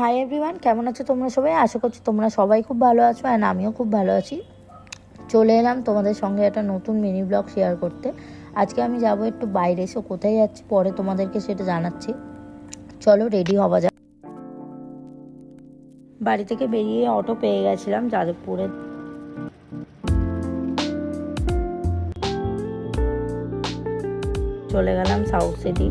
Hi everyone, কেমন আছো তোমরা সবাই? আশা করছি তোমরা সবাই খুব ভালো আছো অ্যান্ড আমিও খুব ভালো আছি। চলে এলাম তোমাদের সঙ্গে একটা নতুন মিনি ব্লগ শেয়ার করতে। আজকে আমি যাব একটু বাইরে, এসে কোথায় যাচ্ছি পরে তোমাদেরকে সেটা জানাচ্ছি। চলো রেডি হওয়া যাক। বাড়ি থেকে বেরিয়ে অটো পেয়ে গেছিলাম যাদবপুরে। চলে গেলাম সাউথ সিটি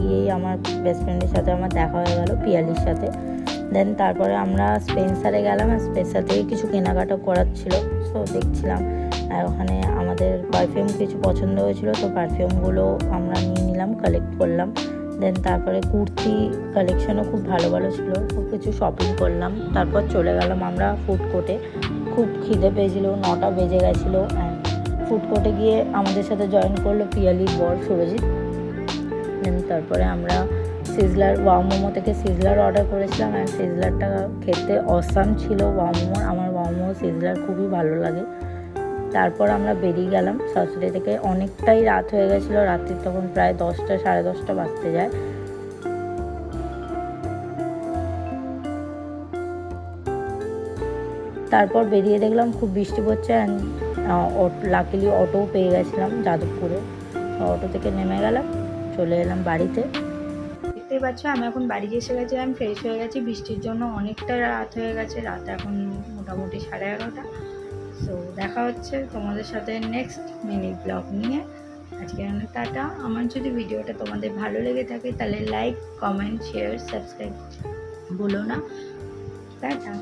গিয়েই আমার বেস্ট ফ্রেন্ডের সাথে আমার দেখা হয়ে গেল, পিয়ালির সাথে। দেন তারপরে আমরা স্পেন্সারে গেলাম, আর স্পেন্সার থেকে কিছু কেনাকাটা করার ছিল, সো দেখছিলাম। আর ওখানে আমাদের পারফিউম কিছু পছন্দ হয়েছিল, তো পারফিউমগুলো আমরা নিয়ে নিলাম, কালেক্ট করলাম। দেন তারপরে কুর্তি কালেকশনও খুব ভালো ভালো ছিল, খুব কিছু শপিং করলাম। তারপর চলে গেলাম আমরা ফুড কোর্টে। খুব খিদে পেয়েছিল, 9টা বেজে গেছিলো। অ্যান্ড ফুড কোর্টে গিয়ে আমাদের সাথে জয়েন করলো পিয়ালির বর সুরজিৎ। তারপরে আমরা সিজলার ওয়াও মোমো থেকে সিজলার অর্ডার করেছিলাম, অ্যান্ড সিজলারটা খেতে অসাম ছিল। ওয়াও মোমো, আমার ওয়াও মোমো সিজলার খুবই ভালো লাগে। তারপর আমরা বেরিয়ে গেলাম সাউথ থেকে। অনেকটাই রাত হয়ে গেছিলো, রাত্রির তখন প্রায় 10টা সাড়ে 10টা বাজতে যায়। তারপর বেরিয়ে দেখলাম খুব বৃষ্টি পড়ছে, অ্যান্ড লাকিলি অটোও পেয়ে গেছিলাম যাদবপুরে। অটো থেকে নেমে গেলাম, চলে এলাম বাড়িতে। দেখতেই পাচ্ছ আমি এখন বাড়ি এসে গেছি, আমি ফ্রেশ হয়ে গেছি। বৃষ্টির জন্য অনেকটা রাত হয়ে গেছে, রাত এখন মোটামুটি 11:30। সো দেখা হচ্ছে তোমাদের সাথে নেক্সট মিনি ব্লগ নিয়ে। আজকে অনেক টাটা। আমার যদি ভিডিওটা তোমাদের ভালো লেগে থাকে তাহলে লাইক, কমেন্ট, শেয়ার, সাবস্ক্রাইব ভুলো না। টাটা।